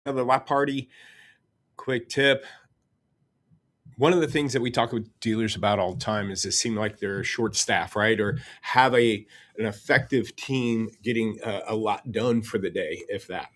Another lap party. Quick tip. One of the things that we talk with dealers about all the time is it seem like they're short staff, right? Or have an effective team getting a lot done for the day, if that,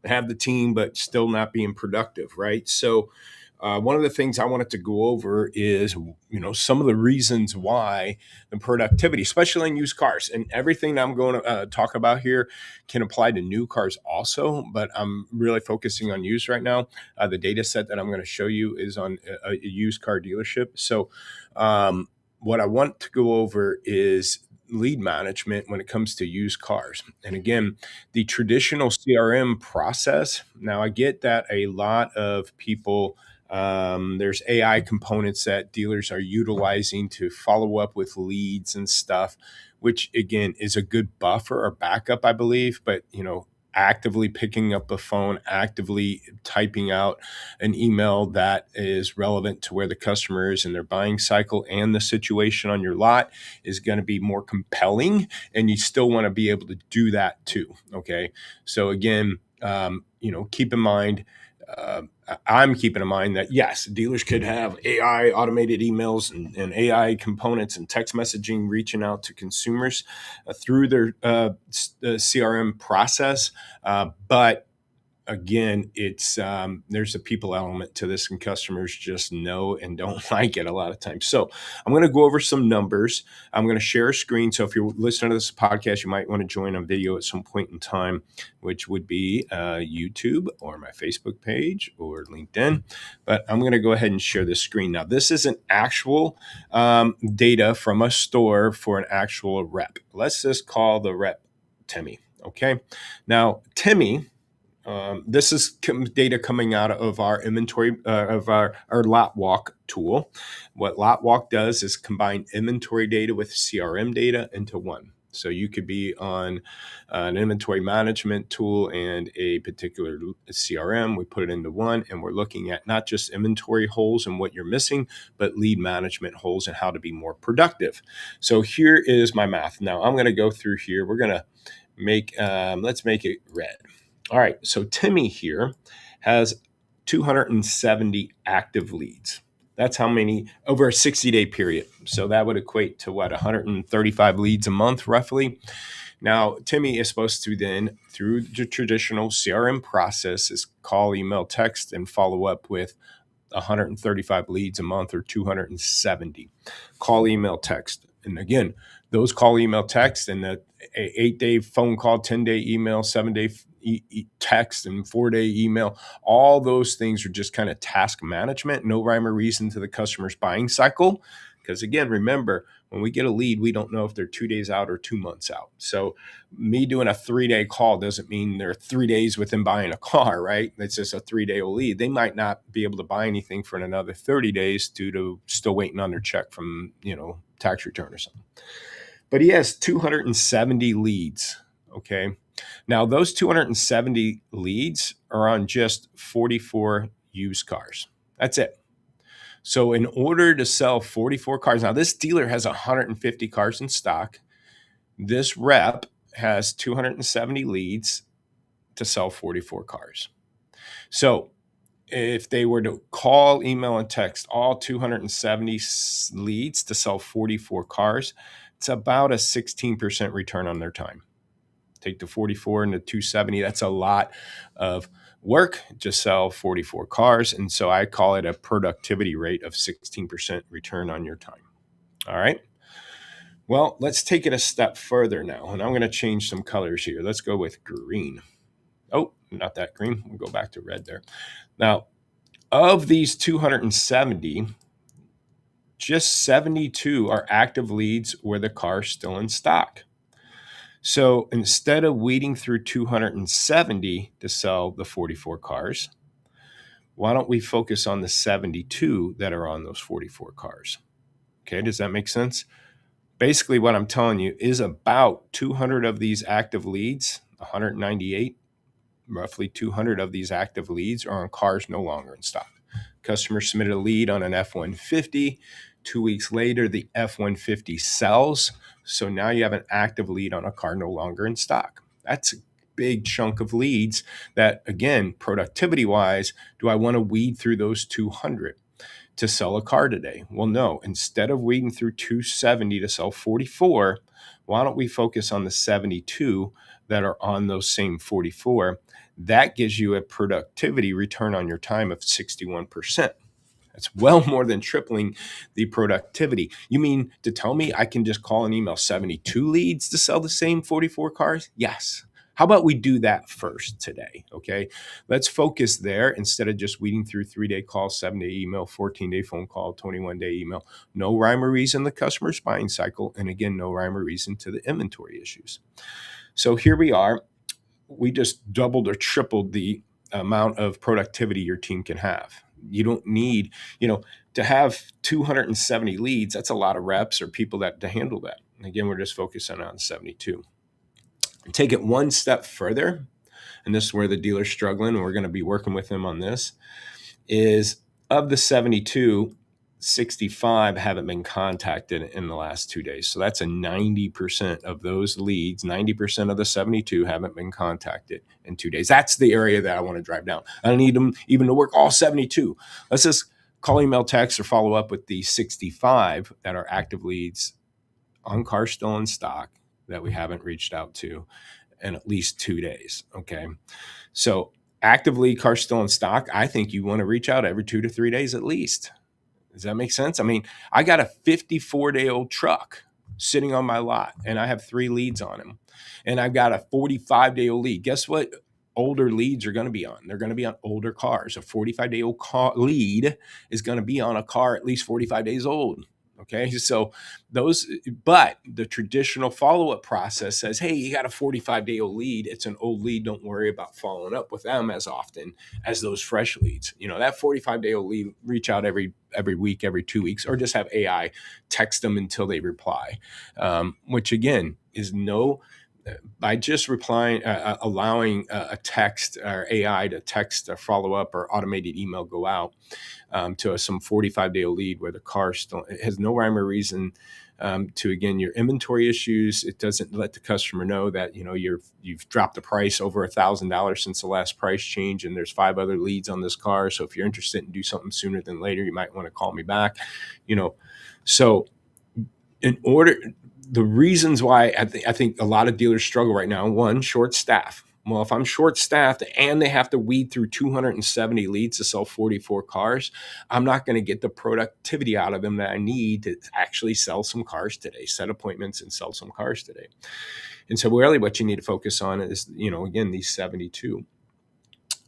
have the team, but still not being productive, right? So one of the things I wanted to go over is, some of the reasons why the productivity, especially in used cars, and everything that I'm going to talk about here can apply to new cars also, but I'm really focusing on used right now. The data set that I'm going to show you is on a used car dealership. So what I want to go over is lead management when it comes to used cars. And again, the traditional CRM process. Now, I get that a lot of people, there's AI components that dealers are utilizing to follow up with leads and stuff, which again is a good buffer or backup, I believe. But, actively picking up a phone, actively typing out an email that is relevant to where the customer is in their buying cycle and the situation on your lot is going to be more compelling. And you still want to be able to do that too. Okay. So again, keep in mind, I'm keeping in mind that yes, dealers could have AI automated emails and AI components and text messaging reaching out to consumers through their CRM process. But again, it's there's a people element to this, and customers just know and don't like it a lot of times. So I'm going to go over some numbers. I'm going to share a screen. So if you're listening to this podcast, you might want to join on video at some point in time, which would be YouTube or my Facebook page or LinkedIn. But I'm going to go ahead and share this screen. Now, this is an actual data from a store for an actual rep. Let's just call the rep Timmy. Okay. Now, Timmy, this is data coming out of our inventory of our lot walk tool. What lot walk does is combine inventory data with CRM data into one. So you could be on an inventory management tool and a particular CRM. We put it into one, and we're looking at not just inventory holes and what you're missing, but lead management holes and how to be more productive. So here is my math. Now I'm going to go through here. We're going to make, let's make it red. All right, so Timmy here has 270 active leads. That's how many over a 60-day period. So that would equate to 135 leads a month, roughly. Now, Timmy is supposed to then, through the traditional CRM process, is call, email, text, and follow up with 135 leads a month or 270. Call, email, text. And again, those call, email, text, and the 8-day phone call, 10-day email, 7-day text, and 4-day email, all those things are just kind of task management, no rhyme or reason to the customer's buying cycle. Because again, remember, when we get a lead, we don't know if they're 2 days out or 2 months out. So me doing a 3-day call doesn't mean they're 3 days within buying a car, right? It's just a 3-day lead. They might not be able to buy anything for another 30 days due to still waiting on their check from, tax return or something. But he has 270 leads. Okay. Now, those 270 leads are on just 44 used cars. That's it. So in order to sell 44 cars, now this dealer has 150 cars in stock. This rep has 270 leads to sell 44 cars. So if they were to call, email, and text all 270 leads to sell 44 cars, it's about a 16% return on their time. Take the 44 and the 270. That's a lot of work to sell 44 cars. And so I call it a productivity rate of 16% return on your time. All right. Well, let's take it a step further now. And I'm going to change some colors here. Let's go with green. Oh, not that green. We'll go back to red there. Now, of these 270, just 72 are active leads where the car's still in stock. So instead of weeding through 270 to sell the 44 cars, why don't we focus on the 72 that are on those 44 cars? Okay, does that make sense? Basically, what I'm telling you is about 200 of these active leads, 198, roughly 200 of these active leads are on cars no longer in stock. Customer submitted a lead on an F-150. 2 weeks later, the F-150 sells. So now you have an active lead on a car no longer in stock. That's big chunk of leads that, again, productivity wise, do I want to weed through those 200 to sell a car today? Well, no. Instead of weeding through 270 to sell 44, why don't we focus on the 72 that are on those same 44? That gives you a productivity return on your time of 61%. That's well more than tripling the productivity. You mean to tell me I can just call and email 72 leads to sell the same 44 cars? Yes. How about we do that first today? Okay. Let's focus there instead of just weeding through 3-day call, 7-day email, 14-day phone call, 21-day email. No rhyme or reason to the customer's buying cycle. And again, no rhyme or reason to the inventory issues. So here we are. We just doubled or tripled the amount of productivity your team can have. You don't need, to have 270 leads. That's a lot of reps or people to handle that. And again, we're just focusing on 72. Take it one step further, and this is where the dealer's struggling, and we're going to be working with them on this, is of the 72, 65 haven't been contacted in the last 2 days. So that's a 90% of those leads, 90% of the 72 haven't been contacted in 2 days. That's the area that I want to drive down. I don't need them even to work all 72. Let's just call, email, text, or follow up with the 65 that are active leads on cars still in stock that we haven't reached out to in at least 2 days. Okay. So active lead cars still in stock, I think you want to reach out every 2 to 3 days at least. Does that make sense? I mean, I got a 54-day-old truck sitting on my lot, and I have 3 leads on him. And I've got a 45-day-old lead. Guess what older leads are going to be on? They're going to be on older cars. A 45-day-old lead is going to be on a car at least 45 days old. Okay, so but the traditional follow-up process says, hey, you got a 45-day-old lead. It's an old lead. Don't worry about following up with them as often as those fresh leads. That 45-day-old lead, reach out every week, every 2 weeks, or just have AI text them until they reply, which again is by just replying, allowing a text or AI to text a follow-up or automated email go out to some 45-day-old lead where the car still has no rhyme or reason to, again, your inventory issues. It doesn't let the customer know that, you've dropped the price over $1,000 since the last price change, and there's 5 other leads on this car. So if you're interested in do something sooner than later, you might want to call me back, So the reasons why I think a lot of dealers struggle right now, one, short staff. Well, if I'm short staffed and they have to weed through 270 leads to sell 44 cars, I'm not going to get the productivity out of them that I need to actually sell some cars today, set appointments and sell some cars today. And so really what you need to focus on is, again, these 72.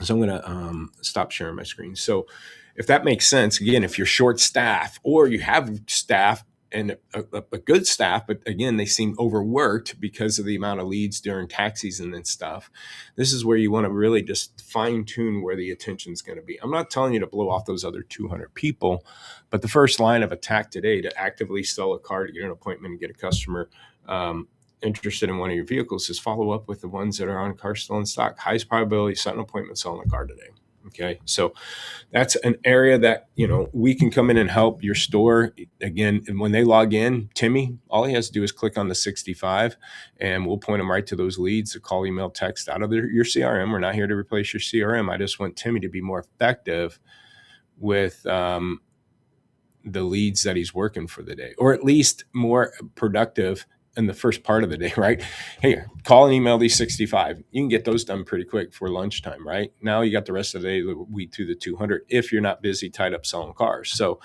So I'm going to stop sharing my screen. So if that makes sense, again, if you're short staff or you have staff and a good staff, but again, they seem overworked because of the amount of leads during tax season and stuff. This is where you want to really just fine tune where the attention is going to be. I'm not telling you to blow off those other 200 people, but the first line of attack today to actively sell a car, to get an appointment and get a customer interested in one of your vehicles is follow up with the ones that are on cars still in stock. Highest probability set an appointment selling a car today. Okay. So that's an area that, we can come in and help your store. Again, and when they log in, Timmy, all he has to do is click on the 65 and we'll point them right to those leads to call, email, text out of your CRM. We're not here to replace your CRM. I just want Timmy to be more effective with the leads that he's working for the day, or at least more productive in the first part of the day, right? Hey, call and email these 65. You can get those done pretty quick for lunchtime, right? Now you got the rest of the day to weed through the 200 if you're not busy tied up selling cars. So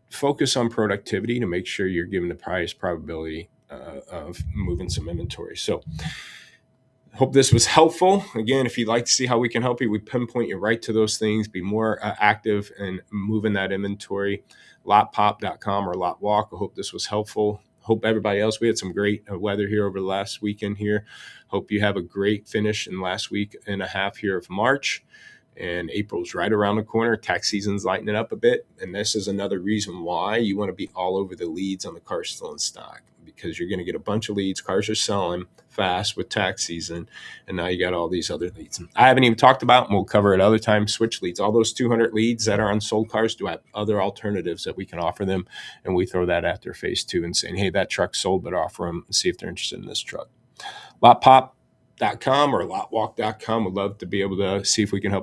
focus on productivity to make sure you're given the highest probability of moving some inventory. So hope this was helpful. Again, if you'd like to see how we can help you, we pinpoint you right to those things. Be more active and moving that inventory. Lotpop.com or LotWalk. I hope this was helpful. Hope everybody else, we had some great weather here over the last weekend here. Hope you have a great finish in last week and a half here of March. And April's right around the corner. Tax season's lightening up a bit. And this is another reason why you want to be all over the leads on the cars still in stock, because you're going to get a bunch of leads. Cars are selling fast with tax season. And now you got all these other leads. I haven't even talked about, and we'll cover it other times, switch leads. All those 200 leads that are on sold cars do have other alternatives that we can offer them. And we throw that at their face too and saying, hey, that truck's sold, but offer them and see if they're interested in this truck. lotpop.com or lotwalk.com. Would love to be able to see if we can help